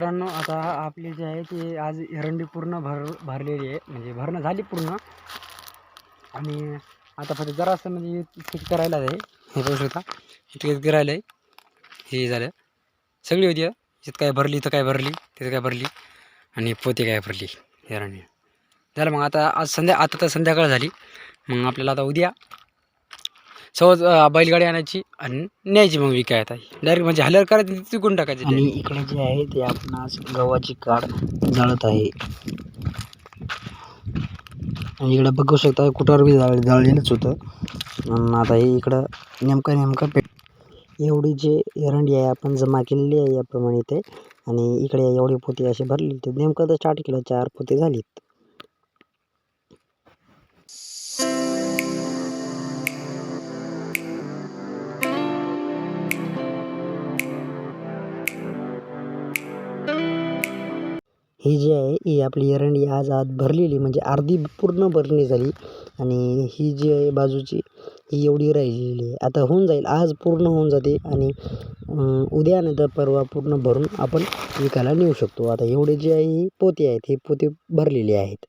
मित्रांनो, आता आपली जी आहे ती आज एरंडी पूर्ण भरलेली आहे, म्हणजे भरणं झाली पूर्ण. आणि आता फक्त जरासं म्हणजे इतकंच करायला आहे. हे बघू शकता, इतकंच करायला आहे. हे झालं सगळी होती. इथं काय भरली, इथं काय भरली, तिथं काय भरली आणि पोती काय भरली एरंडी झालं. मग आता तर संध्याकाळ झाली. मग आपल्याला आता उद्या सहज बैलगाडी आणायची आणि न्यायची मग विकाय. आता डायरेक्ट म्हणजे हलर करायची, तिकून टाकायची. आणि इकडे जे आहे ते आपण आज गव्हाची काड जाळत आहे. आणि इकडं बघू शकता कुठार बी जाळलेलंच होतं. आता हे इकडं नेमकं एवढी जे एरंडी आहे आपण जमा केलेली आहे याप्रमाणे ते. आणि इकडे एवढी पोती अशी भरली, तर नेमकं तर स्टार्ट केलं, 4 पोती झालीत. ही जी आहे ही आपली एरंडी आज भरलेली, म्हणजे अर्धी पूर्ण भरणी झाली. आणि ही जी आहे बाजूची ही एवढी राहिलेली आहे. आता होऊन जाईल, आज पूर्ण होऊन जाते आणि उद्या नंतर परवा पूर्ण भरून आपण विकायला नेऊ शकतो. आता एवढे जे आहे ही पोती आहेत, ही पोती भरलेली आहेत.